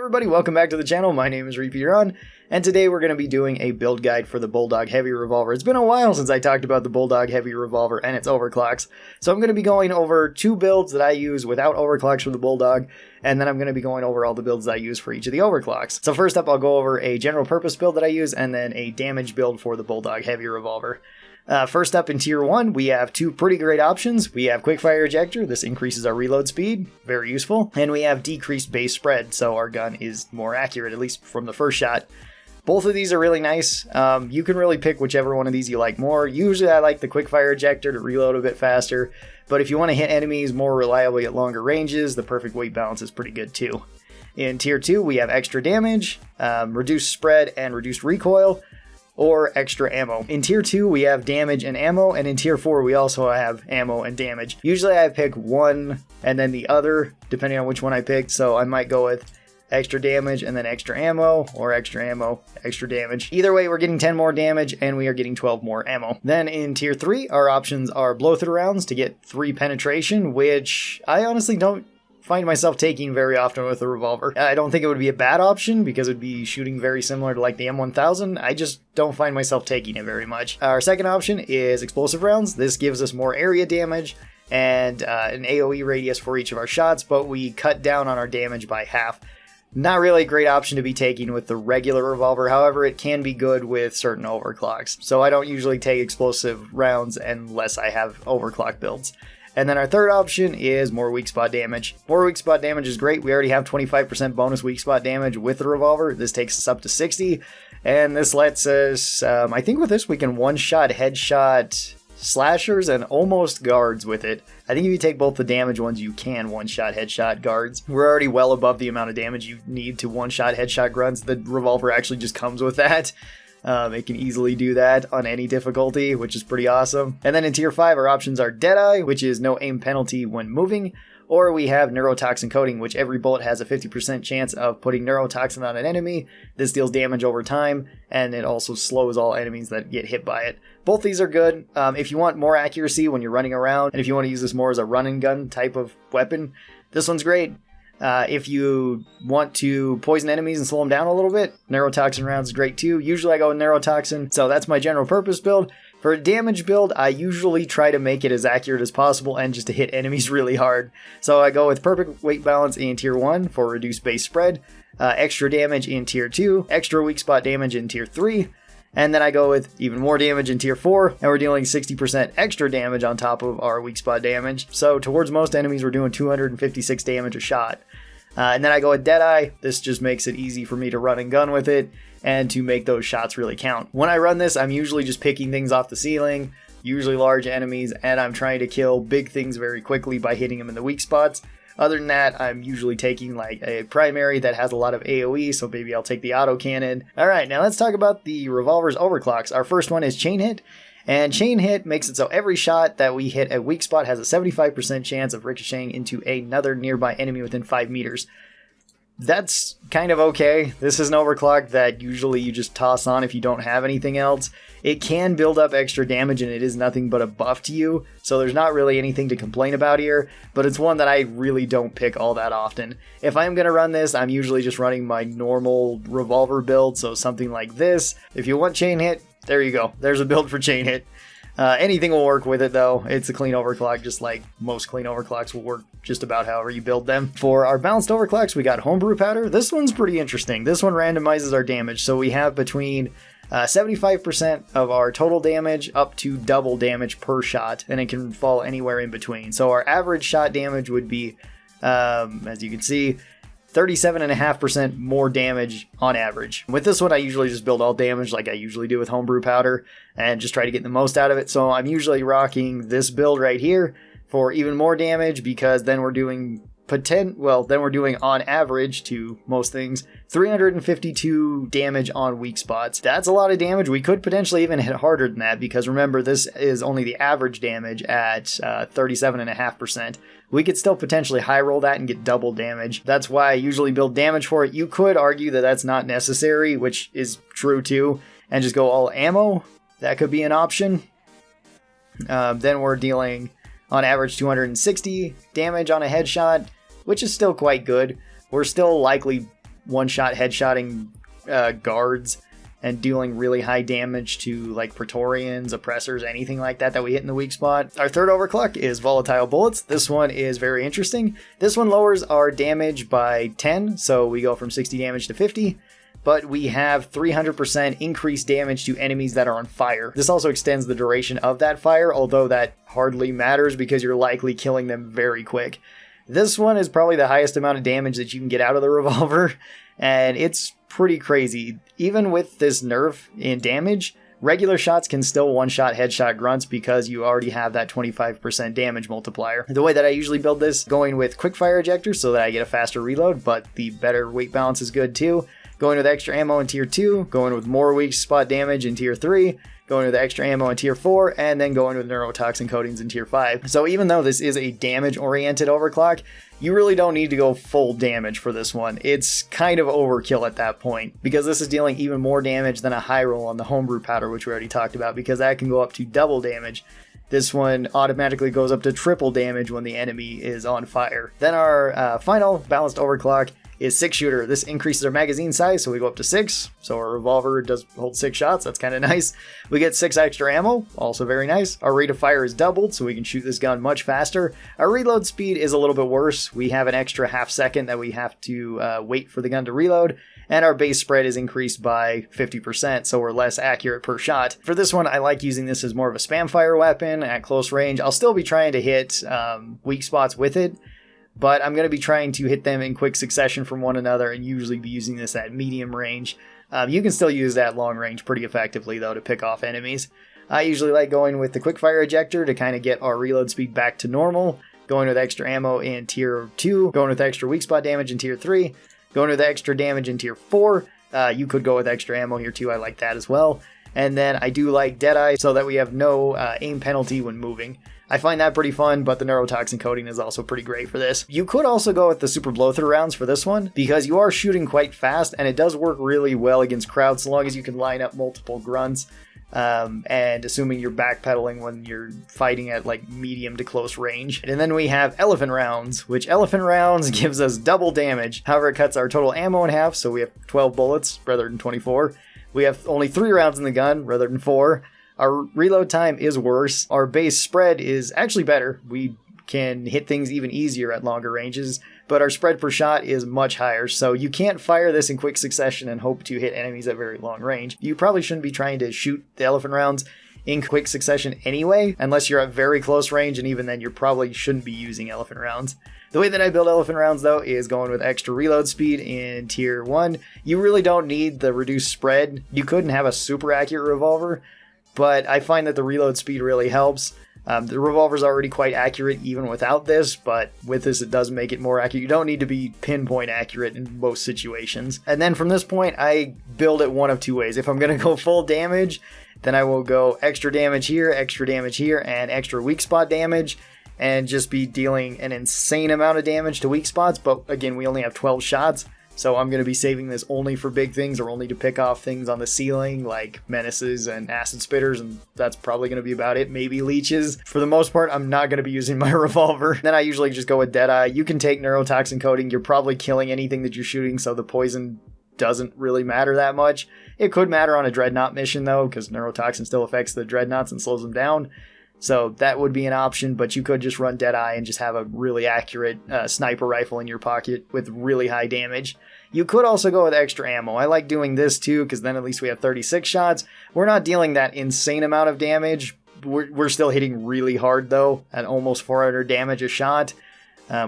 everybody, welcome back to the channel. My name is Repeater, and today we're going to be doing a build guide for the Bulldog Heavy Revolver. It's been a while since I talked about the Bulldog Heavy Revolver and its overclocks, so I'm going to be going over two builds that I use without overclocks for the Bulldog, and then I'm going to be going over all the builds I use for each of the overclocks. So first up, I'll go over a general purpose build that I use, and then a damage build for the Bulldog Heavy Revolver. First up in Tier 1, we have two pretty great options. We have Quickfire Ejector. This increases our reload speed. Very useful. And we have decreased base spread, so our gun is more accurate, at least from the first shot. Both of these are really nice. You can really pick whichever one of these you like more. Usually I like the Quickfire Ejector to reload a bit faster, but if you want to hit enemies more reliably at longer ranges, the perfect weight balance is pretty good too. In Tier 2, we have extra damage, reduced spread, and reduced recoil, or extra ammo. In Tier 2, we have damage and ammo, and in Tier 4, we also have ammo and damage. Usually I pick one and then the other, depending on which one I picked, so I might go with extra damage and then extra ammo, or extra ammo, extra damage. Either way, we're getting 10 more damage, and we are getting 12 more ammo. Then in Tier 3, our options are blow-through rounds to get 3 penetration, which I honestly don't find myself taking very often with a revolver. I don't think it would be a bad option because it would be shooting very similar to like the M1000. I just don't find myself taking it very much. Our second option is explosive rounds. This gives us more area damage and an AoE radius for each of our shots, but we cut down on our damage by half. Not really a great option to be taking with the regular revolver, however, it can be good with certain overclocks. So I don't usually take explosive rounds unless I have overclock builds. And then our third option is more weak spot damage. More weak spot damage is great. We already have 25% bonus weak spot damage with the revolver. This takes us up to 60. And this lets us, I think with this we can one-shot, headshot slashers and almost guards with it. I think if you take both the damage ones, you can one-shot, headshot guards. We're already well above the amount of damage you need to one-shot, headshot grunts. The revolver actually just comes with that. It can easily do that on any difficulty, which is pretty awesome. And then in Tier 5, our options are Deadeye, which is no aim penalty when moving, or we have Neurotoxin Coating, which every bullet has a 50% chance of putting neurotoxin on an enemy. This deals damage over time, and it also slows all enemies that get hit by it. Both these are good. If you want more accuracy when you're running around, and if you want to use this more as a run and gun type of weapon, this one's great. If you want to poison enemies and slow them down a little bit, Neurotoxin rounds is great too. Usually I go with Neurotoxin, so that's my general purpose build. For a damage build, I usually try to make it as accurate as possible and just to hit enemies really hard. So I go with perfect weight balance in Tier 1 for reduced base spread, extra damage in Tier 2, extra weak spot damage in Tier 3, and then I go with even more damage in Tier 4, and we're dealing 60% extra damage on top of our weak spot damage. So towards most enemies, we're doing 256 damage a shot. And then I go with Deadeye. This just makes it easy for me to run and gun with it, and to make those shots really count. When I run this, I'm usually just picking things off the ceiling, usually large enemies, and I'm trying to kill big things very quickly by hitting them in the weak spots. Other than that, I'm usually taking like a primary that has a lot of AoE, so maybe I'll take the autocannon. Alright, now let's talk about the revolver's overclocks. Our first one is Chain Hit, and Chain Hit makes it so every shot that we hit a weak spot has a 75% chance of ricocheting into another nearby enemy within 5 meters. That's kind of okay. This is an overclock that usually you just toss on if you don't have anything else. It can build up extra damage, and it is nothing but a buff to you, so there's not really anything to complain about here, but it's one that I really don't pick all that often. If I'm going to run this, I'm usually just running my normal revolver build, so something like this. If you want Chain Hit, there you go. There's a build for Chain Hit. Anything will work with it though. It's a clean overclock, just like most clean overclocks will work just about however you build them. For our balanced overclocks, we got Homebrew Powder. This one's pretty interesting. This one randomizes our damage, so we have between 75% of our total damage up to double damage per shot, and it can fall anywhere in between. So our average shot damage would be, as you can see, 37.5% more damage on average. With this one, I usually just build all damage like I usually do with Homebrew Powder and just try to get the most out of it. So I'm usually rocking this build right here for even more damage, because then we're doing on average to most things 352 damage on weak spots. That's a lot of damage. We could potentially even hit harder than that, because remember, this is only the average damage at 37.5%. We could still potentially high roll that and get double damage. That's why I usually build damage for it. You could argue that that's not necessary, which is true too, and just go all ammo. That could be an option. Then we're dealing on average 260 damage on a headshot, which is still quite good. We're still likely one-shot headshotting guards and dealing really high damage to like Praetorians, Oppressors, anything like that we hit in the weak spot. Our third overclock is Volatile Bullets. This one is very interesting. This one lowers our damage by 10, so we go from 60 damage to 50. But we have 300% increased damage to enemies that are on fire. This also extends the duration of that fire, although that hardly matters because you're likely killing them very quick. This one is probably the highest amount of damage that you can get out of the revolver, and it's pretty crazy. Even with this nerf in damage, regular shots can still one-shot headshot grunts because you already have that 25% damage multiplier. The way that I usually build this, going with quickfire ejector so that I get a faster reload, but the better weight balance is good too. Going with extra ammo in tier 2, going with more weak spot damage in tier 3, going with extra ammo in tier 4, and then going with neurotoxin coatings in tier 5. So even though this is a damage-oriented overclock, you really don't need to go full damage for this one. It's kind of overkill at that point, because this is dealing even more damage than a high roll on the homebrew powder, which we already talked about, because that can go up to double damage. This one automatically goes up to triple damage when the enemy is on fire. Then our final balanced overclock is 6-shooter. This increases our magazine size, so we go up to 6. So our revolver does hold 6 shots. That's kind of nice. We get 6 extra ammo, also very nice. Our rate of fire is doubled, so we can shoot this gun much faster. Our reload speed is a little bit worse. We have an extra half second that we have to wait for the gun to reload. And our base spread is increased by 50%, so we're less accurate per shot. For this one, I like using this as more of a spam fire weapon at close range. I'll still be trying to hit weak spots with it, but I'm going to be trying to hit them in quick succession from one another and usually be using this at medium range. You can still use that long range pretty effectively, though, to pick off enemies. I usually like going with the quickfire ejector to kind of get our reload speed back to normal, going with extra ammo in tier 2, going with extra weak spot damage in tier 3, going with extra damage in tier 4. You could go with extra ammo here too, I like that as well. And then I do like Deadeye so that we have no aim penalty when moving. I find that pretty fun, but the neurotoxin coating is also pretty great for this. You could also go with the super blow-through rounds for this one, because you are shooting quite fast, and it does work really well against crowds, so long as you can line up multiple grunts, and assuming you're backpedaling when you're fighting at like medium to close range. And then we have elephant rounds, which elephant rounds gives us double damage. However, it cuts our total ammo in half, so we have 12 bullets rather than 24. We have only 3 rounds in the gun rather than 4. Our reload time is worse. Our base spread is actually better. We can hit things even easier at longer ranges, but our spread per shot is much higher, so you can't fire this in quick succession and hope to hit enemies at very long range. You probably shouldn't be trying to shoot the elephant rounds in quick succession anyway, unless you're at very close range, and even then you probably shouldn't be using elephant rounds. The way that I build elephant rounds, though, is going with extra reload speed in tier 1. You really don't need the reduced spread. You couldn't have a super accurate revolver, but I find that the reload speed really helps. The revolver's already quite accurate even without this, but with this it does make it more accurate. You don't need to be pinpoint accurate in most situations. And then from this point, I build it one of 2 ways. If I'm going to go full damage, then I will go extra damage here, and extra weak spot damage, and just be dealing an insane amount of damage to weak spots. But again, we only have 12 shots. So I'm going to be saving this only for big things, or only to pick off things on the ceiling like menaces and acid spitters, and that's probably going to be about it. Maybe leeches. For the most part, I'm not going to be using my revolver. Then I usually just go with Deadeye. You can take neurotoxin coating. You're probably killing anything that you're shooting, so the poison doesn't really matter that much. It could matter on a dreadnought mission, though, because neurotoxin still affects the dreadnoughts and slows them down. So that would be an option, but you could just run Deadeye and just have a really accurate sniper rifle in your pocket with really high damage. You could also go with extra ammo. I like doing this too, because then at least we have 36 shots. We're not dealing that insane amount of damage. We're still hitting really hard, though, at almost 400 damage a shot,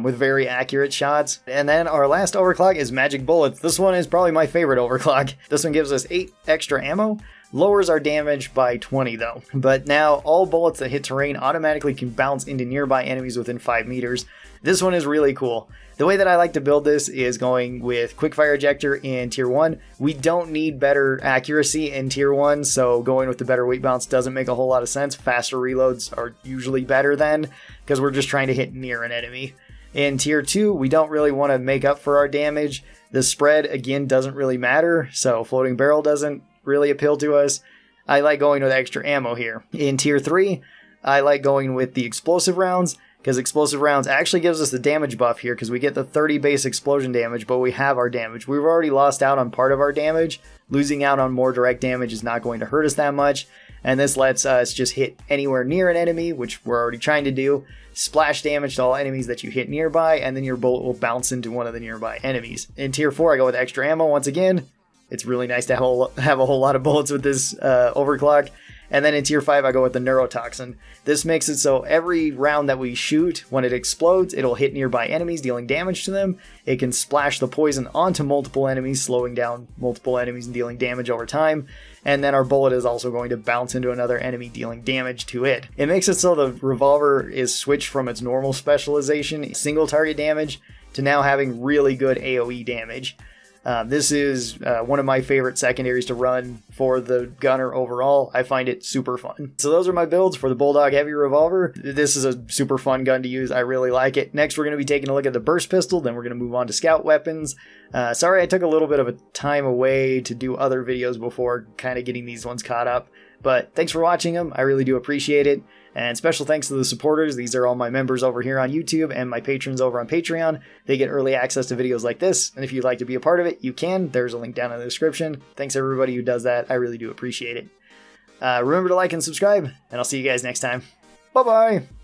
with very accurate shots. And then our last overclock is magic bullets. This one is probably my favorite overclock. This one gives us 8 extra ammo. Lowers our damage by 20 though. But now all bullets that hit terrain automatically can bounce into nearby enemies within 5 meters. This one is really cool. The way that I like to build this is going with quickfire ejector in tier 1. We don't need better accuracy in tier 1, so going with the better weight balance doesn't make a whole lot of sense. Faster reloads are usually better then, because we're just trying to hit near an enemy. In tier 2, we don't really want to make up for our damage. The spread, again, doesn't really matter, so floating barrel doesn't really appeal to us. I like going with extra ammo here. In tier 3, I like going with the explosive rounds, because explosive rounds actually gives us the damage buff here, because we get the 30 base explosion damage, but we have our damage. We've already lost out on part of our damage. Losing out on more direct damage is not going to hurt us that much, and this lets us just hit anywhere near an enemy, which we're already trying to do. Splash damage to all enemies that you hit nearby, and then your bullet will bounce into one of the nearby enemies. In tier 4, I go with extra ammo once again. It's really nice to have a whole lot of bullets with this overclock. And then in tier 5, I go with the neurotoxin. This makes it so every round that we shoot, when it explodes, it'll hit nearby enemies, dealing damage to them. It can splash the poison onto multiple enemies, slowing down multiple enemies and dealing damage over time. And then our bullet is also going to bounce into another enemy, dealing damage to it. It makes it so the revolver is switched from its normal specialization, single target damage, to now having really good AoE damage. This is one of my favorite secondaries to run for the gunner overall. I find it super fun. So those are my builds for the Bulldog Heavy Revolver. This is a super fun gun to use. I really like it. Next, we're going to be taking a look at the burst pistol. Then we're going to move on to scout weapons. Sorry I took a little bit of a time away to do other videos before kind of getting these ones caught up. But thanks for watching them. I really do appreciate it. And special thanks to the supporters. These are all my members over here on YouTube and my patrons over on Patreon. They get early access to videos like this. And if you'd like to be a part of it, you can. There's a link down in the description. Thanks everybody who does that. I really do appreciate it. Remember to like and subscribe, and I'll see you guys next time. Bye-bye!